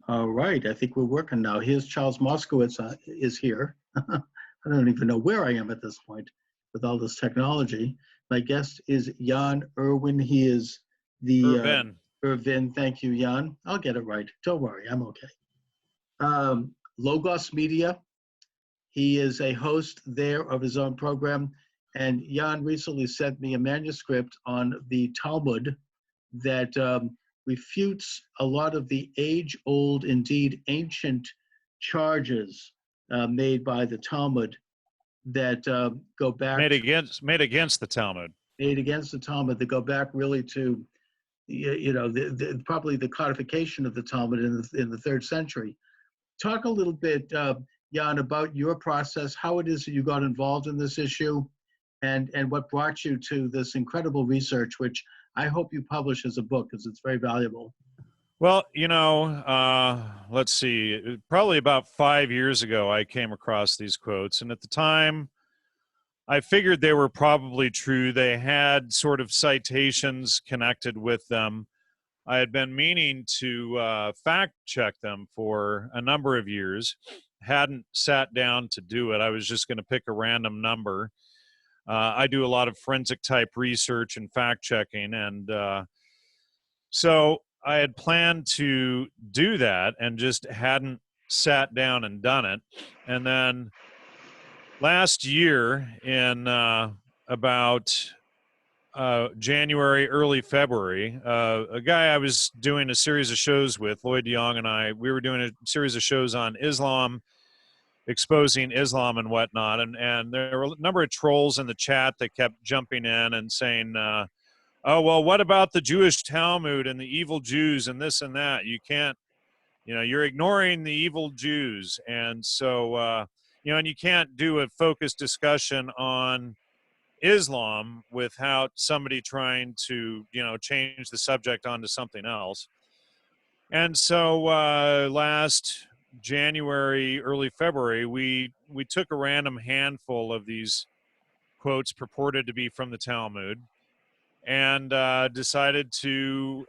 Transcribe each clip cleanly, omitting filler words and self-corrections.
All right, I think we're working now. Here's Charles Moscowitz is here. I don't even know where I am at this point with all this technology. My guest is Jan Irvin. He is the Irvin. Irvin. Thank you, Jan. I'll get it right. Don't worry, I'm okay. Logos Media. He is a host there of his own program. And Jan recently sent me a manuscript on the Talmud that refutes a lot of the age-old, indeed ancient charges made by the Talmud that go back made against the Talmud. Made against the Talmud that go back really to, probably the codification of the Talmud in the 3rd century. Talk a little bit, Jan, about your process, how it is that you got involved in this issue, and what brought you to this incredible research, which I hope you publish as a book because it's very valuable. Well, let's see. Probably about 5 years ago, I came across these quotes. And at the time, I figured they were probably true. They had sort of citations connected with them. I had been meaning to fact check them for a number of years. Hadn't sat down to do it. I was just going to pick a random number. I do a lot of forensic type research and fact checking. And so I had planned to do that and just hadn't sat down and done it. And then last year in about January, early February, a guy I was doing a series of shows with, Lloyd Young and I, we were doing a series of shows on Islam, exposing Islam and whatnot. And there were a number of trolls in the chat that kept jumping in and saying, oh, well, what about the Jewish Talmud and the evil Jews and this and that? You can't, you're ignoring the evil Jews. And so, and you can't do a focused discussion on Islam without somebody trying to, change the subject onto something else. And so last January, early February, we took a random handful of these quotes purported to be from the Talmud and decided to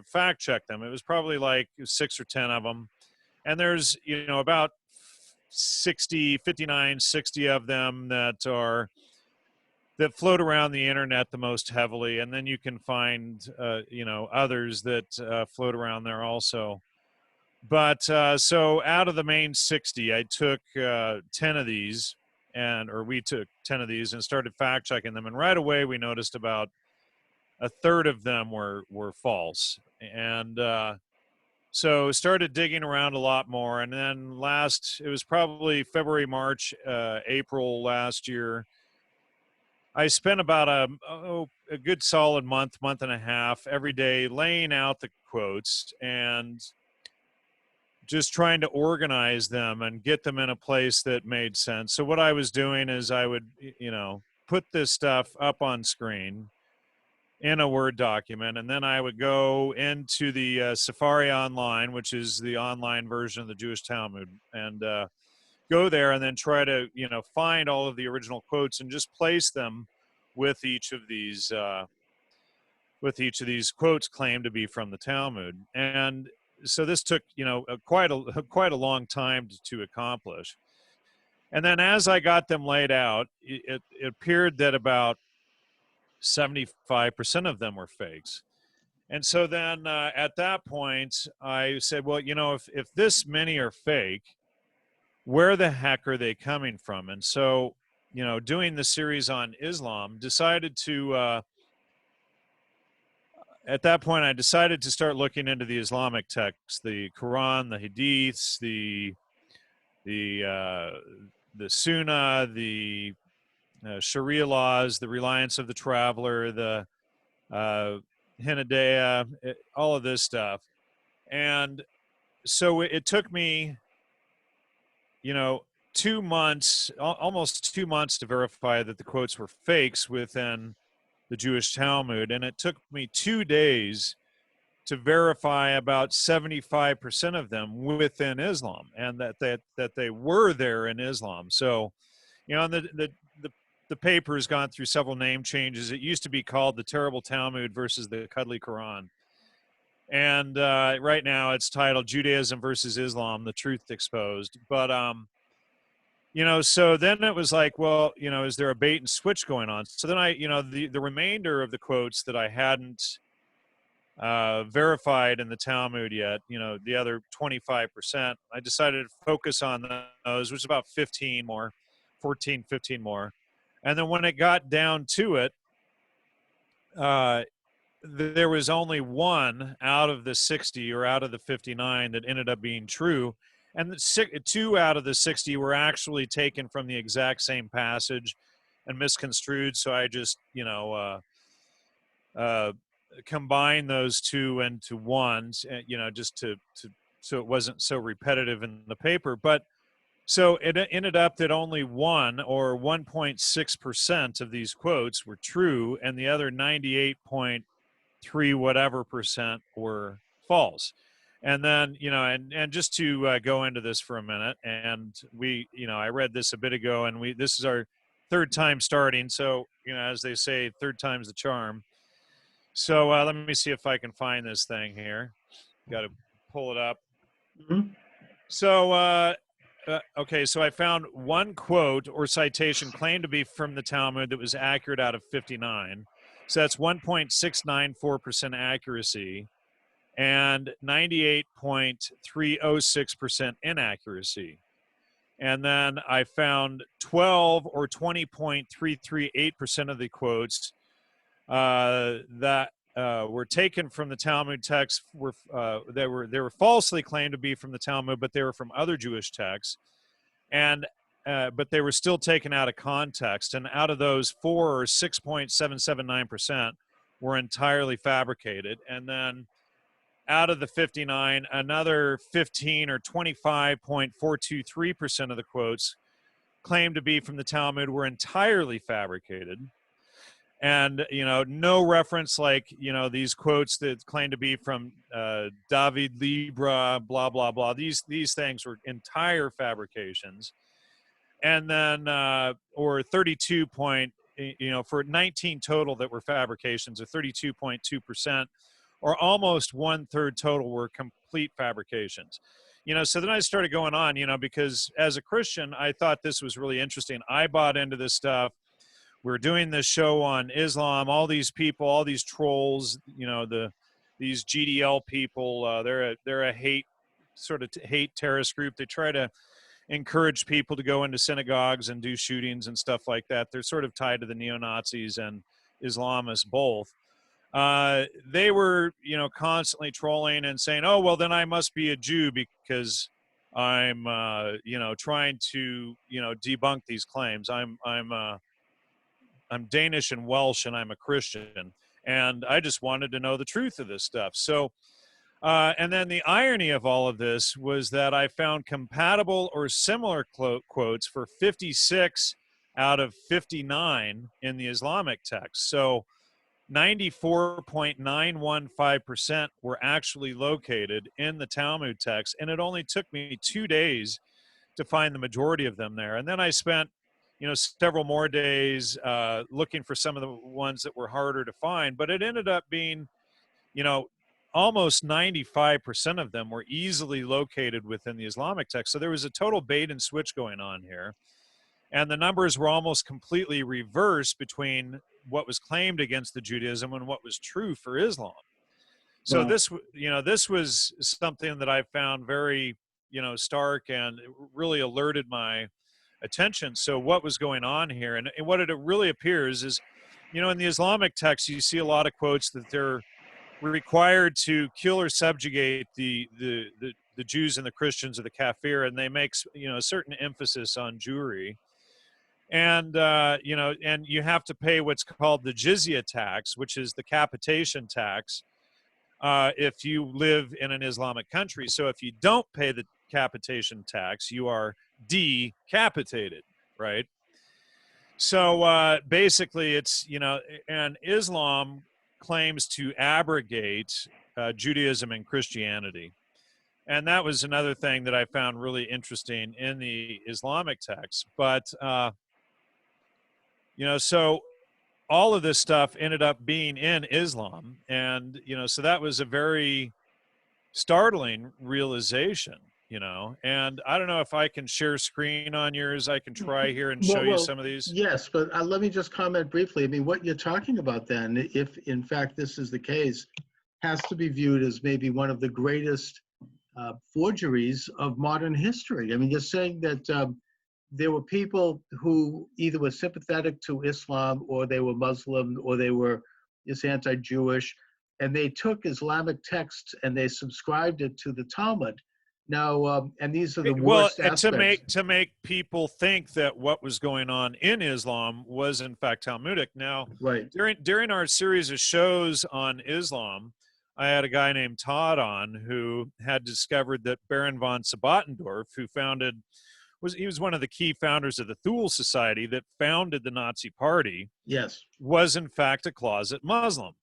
fact check them. It was probably like 6 or 10 of them. And there's, about 59, 60 of them that float around the internet the most heavily. And then you can find, others that float around there also. But so out of the main 60, I took 10 of these we took 10 of these and started fact checking them. And right away we noticed about a third of them were false. And so started digging around a lot more. And then it was probably February, March, April last year, I spent about a good solid month and a half every day laying out the quotes and just trying to organize them and get them in a place that made sense. So what I was doing is I would, put this stuff up on screen in a Word document, and then I would go into the Safari Online, which is the online version of the Jewish Talmud, and go there and then try to, find all of the original quotes and just place them with each of these quotes claimed to be from the Talmud. And so this took, quite a long time to accomplish. And then as I got them laid out, it appeared that about 75% of them were fakes. And so then at that point, I said, well, if this many are fake, where the heck are they coming from? And so, doing the series on Islam, decided to, at that point, I decided to start looking into the Islamic texts, the Quran, the Hadiths, the Sunnah, the Sharia laws, the reliance of the traveler, the Hinadea, all of this stuff. And so it took me, 2 months, almost 2 months to verify that the quotes were fakes within the Jewish Talmud. And it took me 2 days to verify about 75% of them within Islam, and that they were there in Islam. So, and the paper has gone through several name changes. It used to be called The Terrible Talmud versus the Cuddly Quran. And right now it's titled Judaism versus Islam, the Truth Exposed. But so then it was like, well, is there a bait and switch going on? So then the remainder of the quotes that I hadn't verified in the Talmud yet, the other 25%, I decided to focus on those, which is about 15 more, 14, 15 more. And then when it got down to it, there was only one out of the 60 or out of the 59 that ended up being true. And two out of the 60 were actually taken from the exact same passage and misconstrued. So I just, combine those two into one, just to so it wasn't so repetitive in the paper. But so it ended up that only 1.6% of these quotes were true, and the other 98.3 whatever percent were false. And then, and just to go into this for a minute, and I read this a bit ago, and this is our third time starting. So, as they say, third time's the charm. So let me see if I can find this thing here. Got to pull it up. Mm-hmm. So, okay, so I found one quote or citation claimed to be from the Talmud that was accurate out of 59. So that's 1.694% accuracy and 98.306% inaccuracy. And then I found 12 or 20.338% of the quotes that were taken from the Talmud text they were falsely claimed to be from the Talmud, but they were from other Jewish texts, and but they were still taken out of context. And out of those, 4 or 6.779% were entirely fabricated. And then out of the 59, another 15 or 25.423% of the quotes claimed to be from the Talmud were entirely fabricated. And, no reference like, these quotes that claim to be from David Libra, blah, blah, blah. These things were entire fabrications. And then, or 32 point, for 19 total that were fabrications, or 32.2%, or almost 1/3 total were complete fabrications. So then I started going on, because as a Christian, I thought this was really interesting. I bought into this stuff. We're doing this show on Islam. All these people, all these trolls, these GDL people, they're a hate terrorist group. They try to encourage people to go into synagogues and do shootings and stuff like that. They're sort of tied to the neo-Nazis and Islamists both. They were, constantly trolling and saying, "Oh, well, then I must be a Jew because I'm, trying to, debunk these claims. I'm Danish and Welsh, and I'm a Christian, and I just wanted to know the truth of this stuff." So, and then the irony of all of this was that I found compatible or similar quotes for 56 out of 59 in the Islamic text. So 94.915% were actually located in the Talmud text, and it only took me 2 days to find the majority of them there. And then I spent several more days looking for some of the ones that were harder to find, but it ended up being, almost 95% of them were easily located within the Islamic text. So there was a total bait and switch going on here. And the numbers were almost completely reversed between what was claimed against the Judaism and what was true for Islam. So this was something that I found very, stark, and it really alerted my attention. So what was going on here, and what it really appears is, in the Islamic text, you see a lot of quotes that they're required to kill or subjugate the Jews and the Christians or the kafir, and they make a certain emphasis on Jewry, and and you have to pay what's called the jizya tax, which is the capitation tax, if you live in an Islamic country. So if you don't pay the capitation tax, you are decapitated, right? So basically it's, and Islam claims to abrogate Judaism and Christianity. And that was another thing that I found really interesting in the Islamic text. But, so all of this stuff ended up being in Islam. And, so that was a very startling realization, you know. And I don't know if I can share screen on yours. I can try here and show you Well, some of these. yes, but let me just comment briefly. I mean, what you're talking about then, if in fact this is the case, has to be viewed as maybe one of the greatest forgeries of modern history. I mean, you're saying that there were people who either were sympathetic to Islam, or they were Muslim, or they were just anti-Jewish, and they took Islamic texts and they subscribed it to the Talmud. Now, and these are the Well, worst and aspects. to make people think that what was going on in Islam was in fact Talmudic. Now, Right. during our series of shows on Islam, I had a guy named Todd on who had discovered that Baron von Sabatendorf, who was one of the key founders of the Thule Society that founded the Nazi Party, Yes. was in fact a closet Muslim.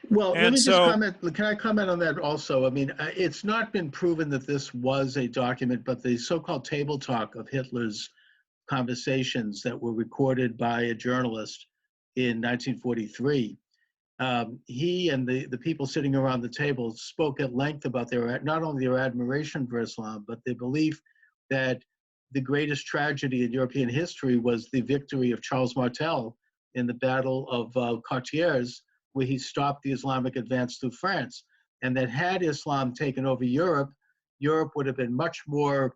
Well, let And me just so, comment. Can I comment on that also? I mean, it's not been proven that this was a document, but the so-called table talk of Hitler's conversations that were recorded by a journalist in 1943, he and the people sitting around the table spoke at length about not only their admiration for Islam, but their belief that the greatest tragedy in European history was the victory of Charles Martel in the Battle of Cartiers, where he stopped the Islamic advance through France. And that had Islam taken over Europe, Europe would have been much more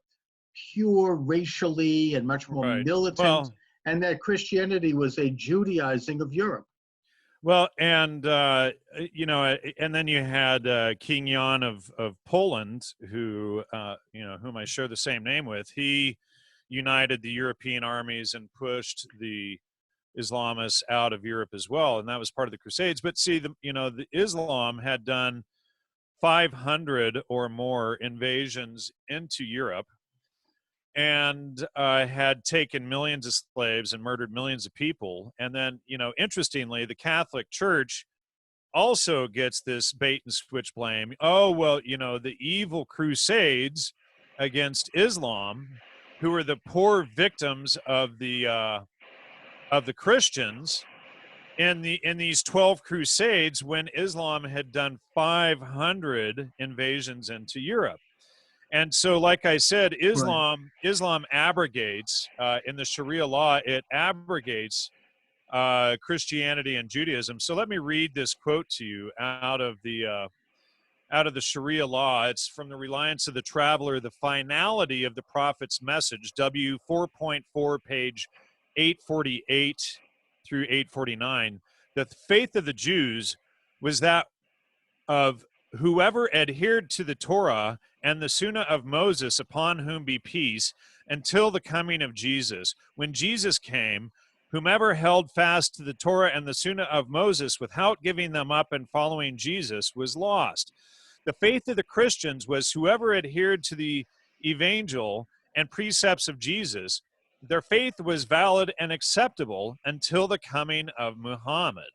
pure racially and much more right. militant, Well, and that Christianity was a Judaizing of Europe. Well, and you know, and then you had King Jan of Poland, who you know, whom I share the same name with. He united the European armies and pushed the Islamists out of Europe as well, and that was part of the Crusades. But see, the Islam had done 500 or more invasions into Europe, and had taken millions of slaves and murdered millions of people. And then, you know, interestingly, the Catholic Church also gets this bait and switch blame. Oh, well, you know, the evil crusades against Islam, who were the poor victims of the Christians in these 12 crusades, when Islam had done 500 invasions into Europe. And so, like I said, Right. Islam abrogates in the Sharia law. It abrogates Christianity and Judaism. So let me read this quote to you out of the Sharia law. It's from the Reliance of the Traveler, the finality of the Prophet's message, W 4.4, page 848 through 849. The faith of the Jews was that of whoever adhered to the Torah and the Sunnah of Moses, upon whom be peace, until the coming of Jesus. When Jesus came, whomever held fast to the Torah and the Sunnah of Moses without giving them up and following Jesus was lost. The faith of the Christians was whoever adhered to the evangel and precepts of Jesus. Their faith was valid and acceptable until the coming of Muhammad.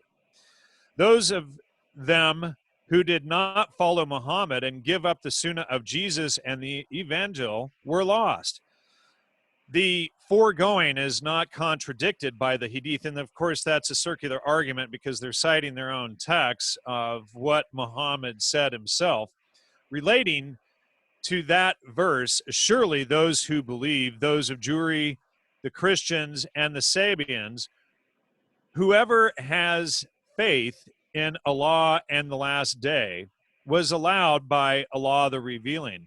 Those of them who did not follow Muhammad and give up the Sunnah of Jesus and the Evangel were lost. The foregoing is not contradicted by the Hadith, and of course that's a circular argument because they're citing their own texts of what Muhammad said himself. Relating to that verse, surely those who believe, those of Jewry, the Christians, and the Sabians, whoever has faith in Allah and the last day was allowed by Allah the revealing.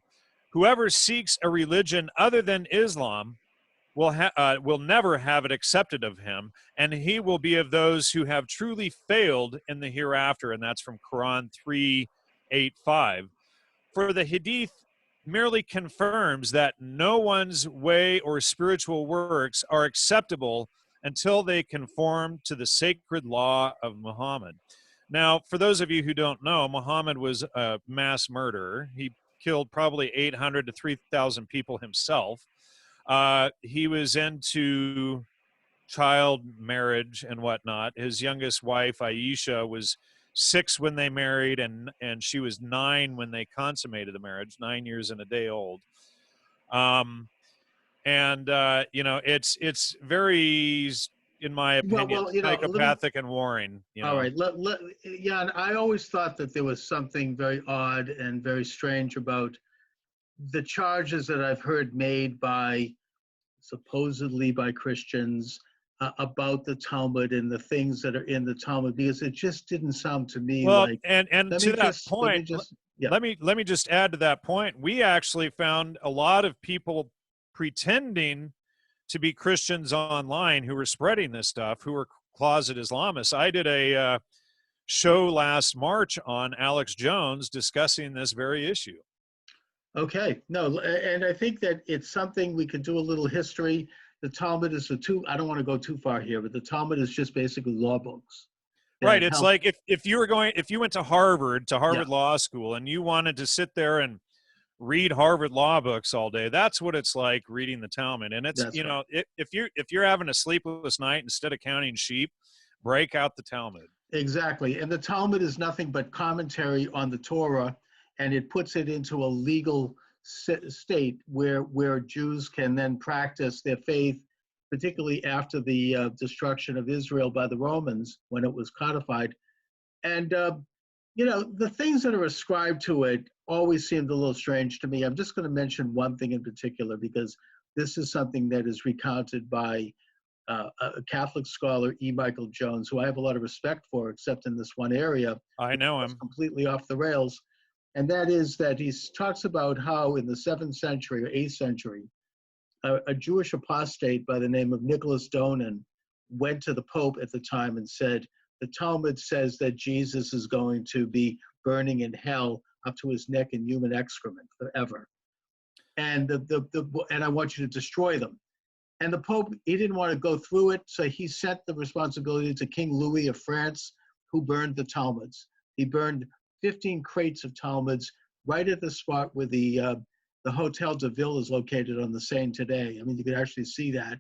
Whoever seeks a religion other than Islam will never have it accepted of him, and he will be of those who have truly failed in the hereafter. And that's from Quran 3:8-5. For the Hadith merely confirms that no one's way or spiritual works are acceptable until they conform to the sacred law of Muhammad. Now, for those of you who don't know, Muhammad was a mass murderer. He killed probably 800 to 3,000 people himself. He was into child marriage and whatnot. His youngest wife, Aisha, was 6 when they married, and she was 9 when they consummated the marriage, 9 years and a day old. You know, it's very in my Well, opinion, well, let me. psychopathic and warring. All right, yeah. And I always thought that there was something very odd and very strange about the charges that I've heard made by supposedly by Christians about the Talmud and the things that are in the Talmud, because it just didn't sound to me Well, like. and Let to me that just. Let me point, just. Yeah. let me just add to that point. We actually found a lot of people pretending to be Christians online who were spreading this stuff, who were closet Islamists. I did a show last March on Alex Jones discussing this very issue. Okay. No, and I think that it's something we could do a little history. The Talmud is I don't want to go too far here, but the Talmud is just basically law books Right. that It's help. like if you went to Harvard Yeah. Law School, and you wanted to sit there and read Harvard law books all day, that's what it's like reading the Talmud. And it's, That's right. if you're having a sleepless night, instead of counting sheep, break out the Talmud. Exactly. And the Talmud is nothing but commentary on the Torah, and it puts it into a legal state where Jews can then practice their faith, particularly after the destruction of Israel by the Romans when it was codified. And, the things that are ascribed to it always seemed a little strange to me. I'm just going to mention one thing in particular, because this is something that is recounted by a Catholic scholar, E. Michael Jones, who I have a lot of respect for, except in this one area. I know It's him. completely off the rails. And that is that he talks about how in the 7th century or 8th century, a Jewish apostate by the name of Nicholas Donin went to the Pope at the time and said, the Talmud says that Jesus is going to be burning in hell up to his neck in human excrement forever. And and I want you to destroy them. And the Pope, he didn't want to go through it, so he sent the responsibility to King Louis of France, who burned the Talmuds. He burned 15 crates of Talmuds right at the spot where the Hotel de Ville is located on the Seine today. I mean, you can actually see that.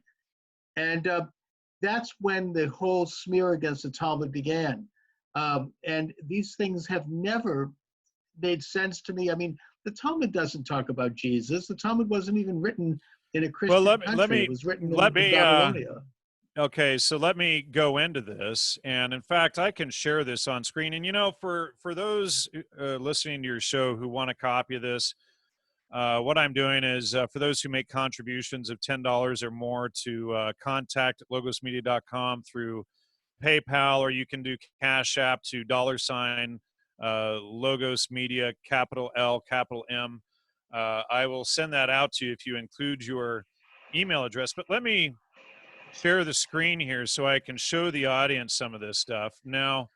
And that's when the whole smear against the Talmud began. And these things have never made sense to me. I mean, the Talmud doesn't talk about Jesus. The Talmud wasn't even written in a Christian country. It was written in Babylonia. Okay, so let me go into this, and in fact, I can share this on screen. And for those listening to your show who want a copy of this, what I'm doing is for those who make contributions of $10 or more to contact at logosmedia.com through PayPal, or you can do Cash App to $Logos Media, capital L, capital M. I will send that out to you if you include your email address. But let me share the screen here so I can show the audience some of this stuff. Now,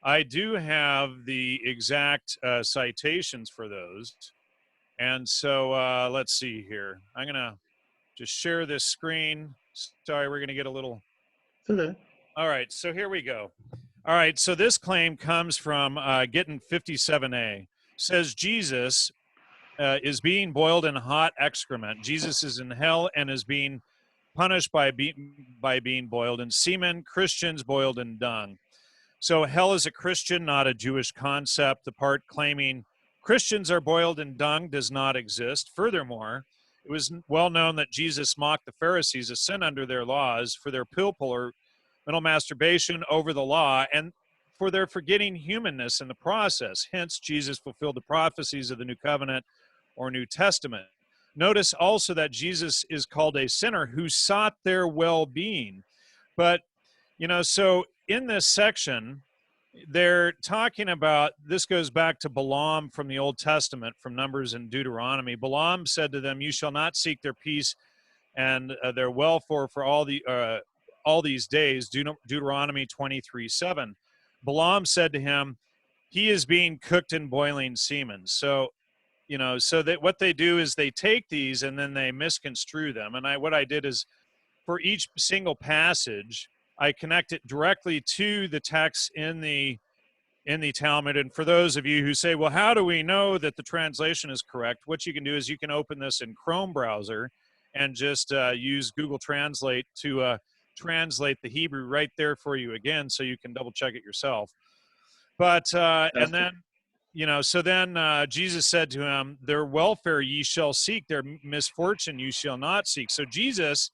I do have the exact citations for those. And so let's see here. I'm going to just share this screen. Sorry, we're going to get a little. Okay. All right, so here we go. All right, so this claim comes from Getting 57A. Says Jesus is being boiled in hot excrement. Jesus is in hell and is being punished by being boiled in semen. Christians boiled in dung. So hell is a Christian, not a Jewish concept. The part claiming Christians are boiled in dung does not exist. Furthermore, it was well known that Jesus mocked the Pharisees, a sin under their laws, for their pilpul mental masturbation over the law, and for their forgetting humanness in the process. Hence, Jesus fulfilled the prophecies of the New Covenant or New Testament. Notice also that Jesus is called a sinner who sought their well-being. But, so in this section, they're talking about, this goes back to Balaam from the Old Testament, from Numbers and Deuteronomy. Balaam said to them, you shall not seek their peace and their welfare for all these days, Deuteronomy 23:7. Balaam said to him, he is being cooked in boiling semen. So, so that what they do is they take these and then they misconstrue them. And what I did is, for each single passage, I connect it directly to the text in the Talmud. And for those of you who say, well, how do we know that the translation is correct? What you can do is you can open this in Chrome browser and just use Google Translate to translate the Hebrew right there for you again, so you can double check it yourself. But and then, so then Jesus said to him, their welfare ye shall seek, their misfortune you shall not seek. So Jesus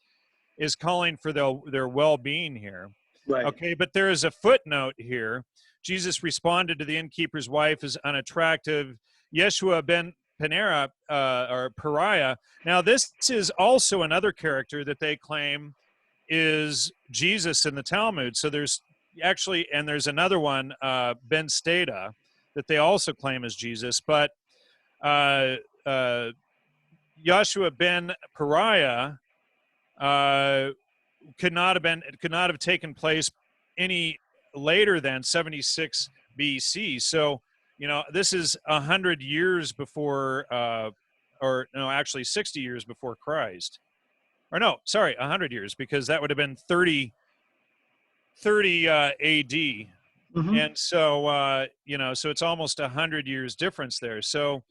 is calling for their well-being here. Right. Okay, but there is a footnote here. Jesus responded to the innkeeper's wife as unattractive. Yeshua ben Panera, or Pariah. Now, this is also another character that they claim is Jesus in the Talmud. So there's actually, and there's another one, Ben Stata, that they also claim is Jesus. But Yeshua ben Pariah could not have taken place any later than 76 BC. So, this is 100 years before, or no, actually 60 years before Christ. Or no, sorry, 100 years, because that would have been 30 AD. Mm-hmm. And so, so it's almost 100 years difference there. So,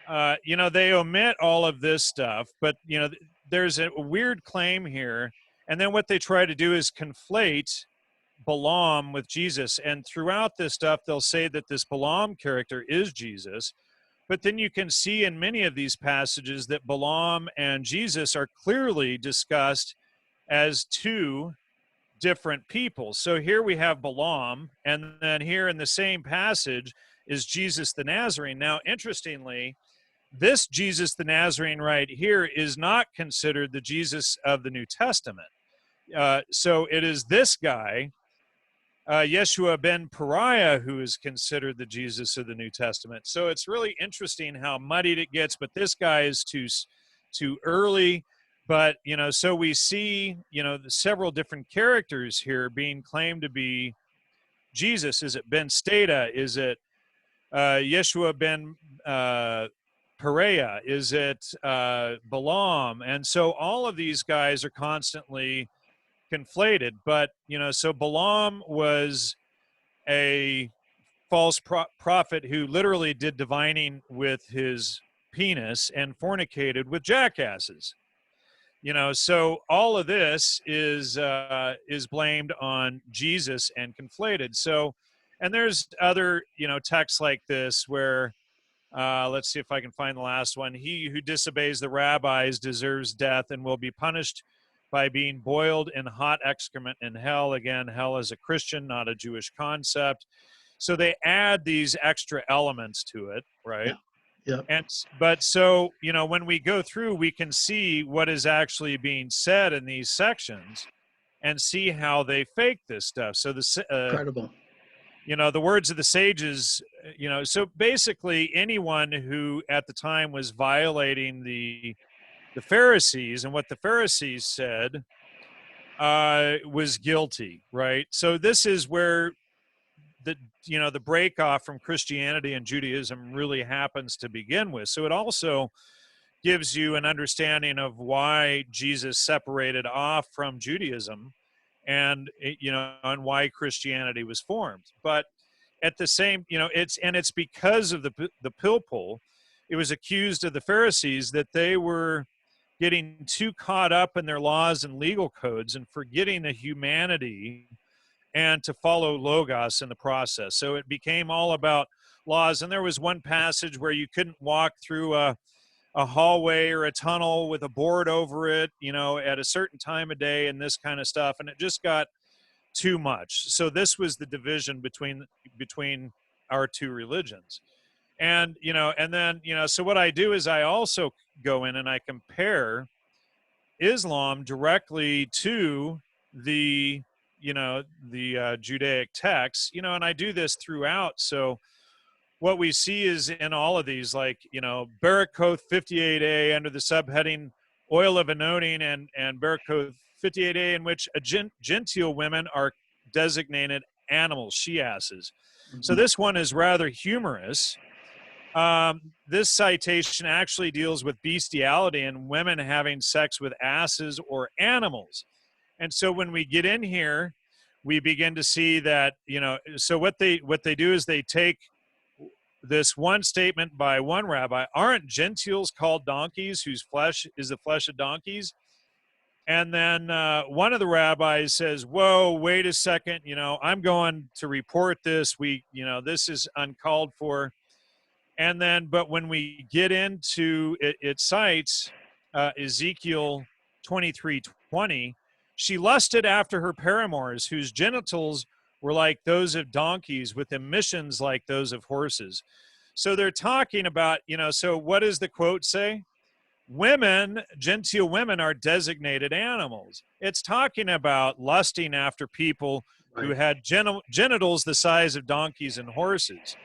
they omit all of this stuff, but, there's a weird claim here. And then what they try to do is conflate Balaam with Jesus. And throughout this stuff, they'll say that this Balaam character is Jesus. But then you can see in many of these passages that Balaam and Jesus are clearly discussed as two different people. So here we have Balaam, and then here in the same passage is Jesus the Nazarene. Now, interestingly, this Jesus the Nazarene right here is not considered the Jesus of the New Testament. So it is this guy, Yeshua ben Pariah, who is considered the Jesus of the New Testament. So it's really interesting how muddied it gets, but this guy is too early. But, so we see, the several different characters here being claimed to be Jesus. Is it Ben Stata? Is it Yeshua ben Perea? Is it Balaam? And so all of these guys are constantly conflated. But, so Balaam was a false prophet who literally did divining with his penis and fornicated with jackasses. So all of this is blamed on Jesus and conflated. So, and there's other, texts like this where, let's see if I can find the last one. He who disobeys the rabbis deserves death and will be punished by being boiled in hot excrement in hell. Again, hell is a Christian, not a Jewish concept. So they add these extra elements to it, right? Yeah. But so, when we go through, we can see what is actually being said in these sections and see how they fake this stuff. So Incredible. The words of the sages, so basically anyone who at the time was violating the Pharisees and what the Pharisees said was guilty, right? So this is where the break off from Christianity and Judaism really happens to begin with. So it also gives you an understanding of why Jesus separated off from Judaism and why Christianity was formed. But at the same, it's because of the pilpul. It was accused of the Pharisees that they were getting too caught up in their laws and legal codes and forgetting the humanity and to follow logos in the process. So it became all about laws. And there was one passage where you couldn't walk through a hallway or a tunnel with a board over it, at a certain time of day and this kind of stuff. And it just got too much. So this was the division between our two religions. And, and then, so what I do is I also go in and I compare Islam directly to the Judaic texts, and I do this throughout. So what we see is in all of these, like, Barakoth 58a under the subheading oil of anointing and Barakoth 58a in which gentile women are designated animals, she-asses. Mm-hmm. So this one is rather humorous. This citation actually deals with bestiality and women having sex with asses or animals. And so when we get in here, we begin to see that, so what they do is they take this one statement by one rabbi, aren't Gentiles called donkeys whose flesh is the flesh of donkeys? And then one of the rabbis says, whoa, wait a second, I'm going to report this. This is uncalled for. And then, but when we get into it, it cites Ezekiel 23:20, She lusted after her paramours, whose genitals were like those of donkeys, with emissions like those of horses. So they're talking about, so what does the quote say? Women, genteel women, are designated animals. It's talking about lusting after people who Right. had genitals the size of donkeys and horses.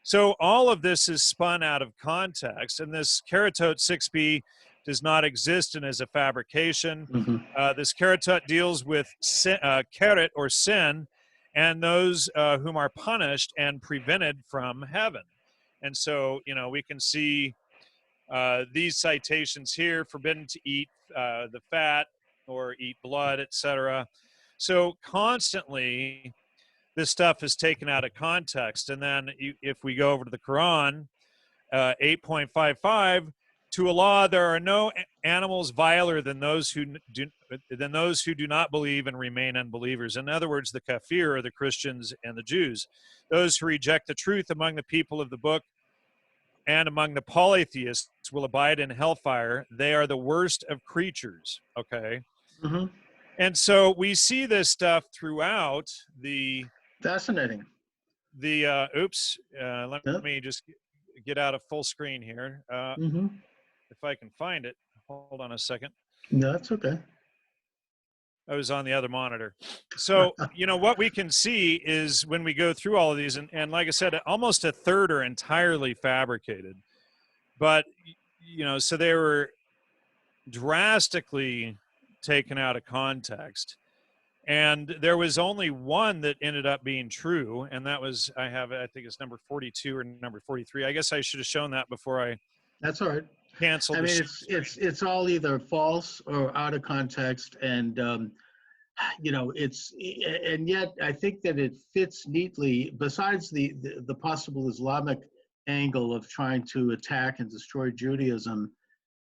So all of this is spun out of context, and this Keratot 6b does not exist and is a fabrication. Hmm. This Keratot deals with sin, keret or sin, and those whom are punished and prevented from heaven. And so, we can see these citations here: forbidden to eat the fat or eat blood, etc. So constantly this stuff is taken out of context. And then if we go over to the Quran, 8.55, to Allah there are no animals viler than those who do not believe and remain unbelievers. In other words, the kafir are the Christians and the Jews. Those who reject the truth among the people of the book and among the polytheists will abide in hellfire. They are the worst of creatures. Okay. Hmm. And so we see this stuff throughout the Fascinating. let Yep. me just get out of full screen here. Hmm. If I can find it. Hold on a second. No, that's okay. I was on the other monitor. So, what we can see is when we go through all of these, and like I said, almost a third are entirely fabricated. But, so they were drastically taken out of context. And there was only one that ended up being true, and that was, I think it's number 42 or number 43. I guess I should have shown that before I That's all right. canceled. I mean, it's all either false or out of context, and and yet I think that it fits neatly. Besides the possible Islamic angle of trying to attack and destroy Judaism,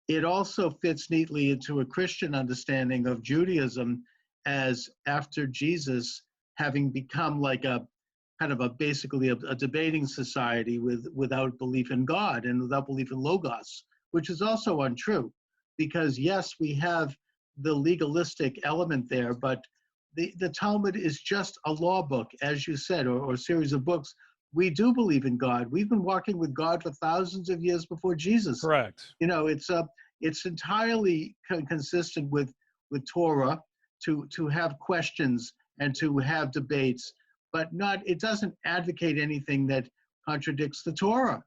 it also fits neatly into a Christian understanding of Judaism as after Jesus having become like a kind of basically a debating society without belief in God and without belief in Logos, which is also untrue, because yes, we have the legalistic element there, but the Talmud is just a law book, as you said, or a series of books. We do believe in God. We've been walking with God for thousands of years before Jesus. Correct. It's entirely consistent with Torah to have questions and to have debates, but it doesn't advocate anything that contradicts the Torah,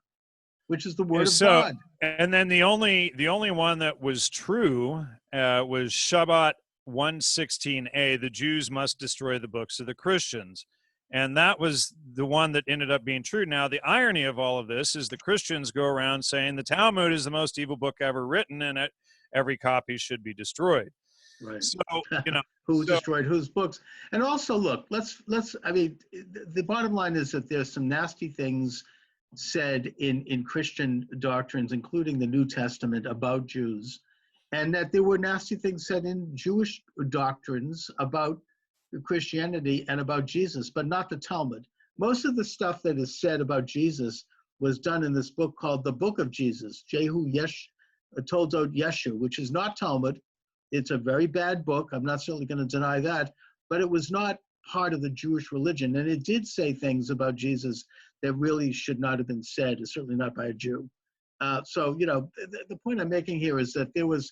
which is the word of God. And then the only one that was true was Shabbat 116a. The Jews must destroy the books of the Christians. And that was the one that ended up being true. Now, the irony of all of this is the Christians go around saying the Talmud is the most evil book ever written, and every copy should be destroyed. Right. So, who destroyed whose books? And also, look, I mean, the bottom line is that there's some nasty things said in Christian doctrines, including the New Testament, about Jews, and that there were nasty things said in Jewish doctrines about Christianity and about Jesus, but not the Talmud. Most of the stuff that is said about Jesus was done in this book called the Book of Jesus, Jehu Toldot Yeshu, which is not Talmud. It's a very bad book. I'm not certainly going to deny that, but it was not part of the Jewish religion, and it did say things about Jesus that really should not have been said, certainly not by a Jew. So, the point I'm making here is that there was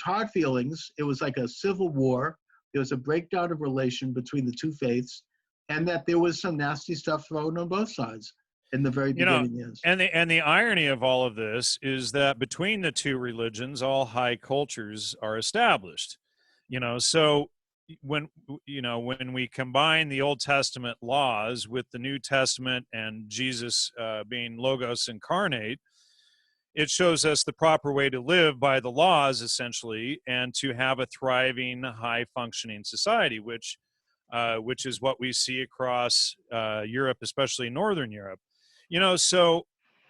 hard feelings. It was like a civil war. There was a breakdown of relation between the two faiths, and that there was some nasty stuff thrown on both sides in the very beginning. Yes. And the irony of all of this is that between the two religions, all high cultures are established. So when we combine the Old Testament laws with the New Testament and Jesus being Logos incarnate, it shows us the proper way to live by the laws, essentially, and to have a thriving, high-functioning society, which is what we see across Europe, especially Northern Europe. So,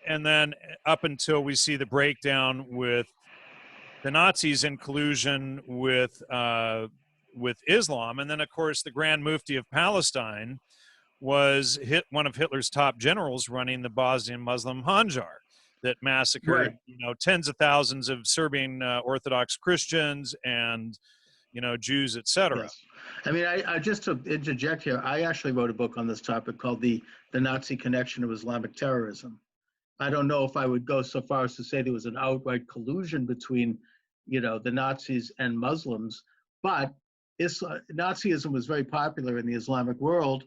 and then up until we see the breakdown with the Nazis in collusion with Islam, and then, of course, the Grand Mufti of Palestine was one of Hitler's top generals running the Bosnian Muslim Hanjar that massacred, Right. tens of thousands of Serbian Orthodox Christians and, Jews, etc. Yes. I mean, I just to interject here, I actually wrote a book on this topic called the Nazi Connection of Islamic Terrorism. I don't know if I would go so far as to say there was an outright collusion between, the Nazis and Muslims, but Nazism was very popular in the Islamic world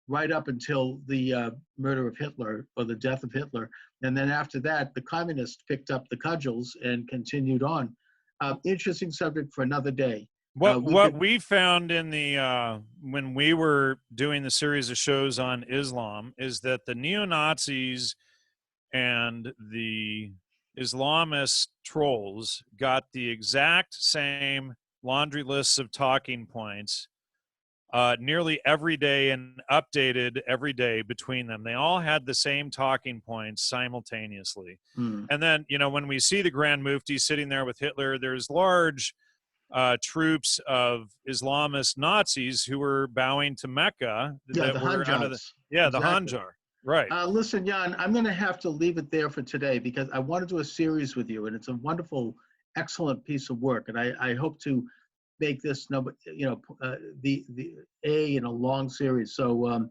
right up until the murder of Hitler or the death of Hitler. And then after that, the communists picked up the cudgels and continued on. Interesting subject for another day. What we found in the when we were doing the series of shows on Islam is that the neo-Nazis and the Islamist trolls got the exact same laundry lists of talking points nearly every day and updated every day between them. They all had the same talking points simultaneously. And then, when we see the Grand Mufti sitting there with Hitler, there's large troops of Islamist Nazis who were bowing to Mecca. Yeah, that the were Hanjars. under the Exactly. Hanjar. Right. Listen, Jan, I'm going to have to leave it there for today because I want to do a series with you, and it's a wonderful, excellent piece of work, and I hope to make this number, the in a long series. So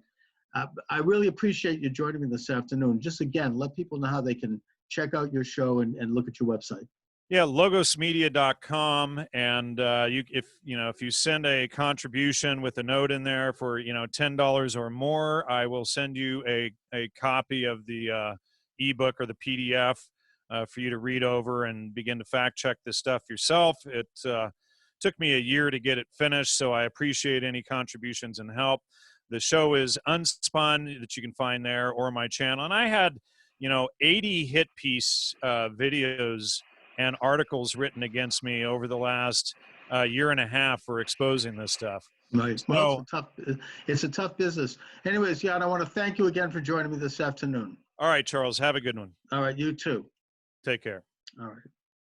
I really appreciate you joining me this afternoon. Just again, let people know how they can check out your show and look at your website. Yeah, logosmedia.com, and if you send a contribution with a note in there for $10 or more, I will send you a copy of the ebook or the PDF for you to read over and begin to fact check this stuff yourself. It took me a year to get it finished, so I appreciate any contributions and help. The show is Unspun that you can find there, or my channel, and I had 80 hit piece videos and articles written against me over the last year and a half for exposing this stuff. Right. So, well, it's a tough business. Anyways, Jan, I want to thank you again for joining me this afternoon. All right, Charles, have a good one. All right, you too. Take care. All right.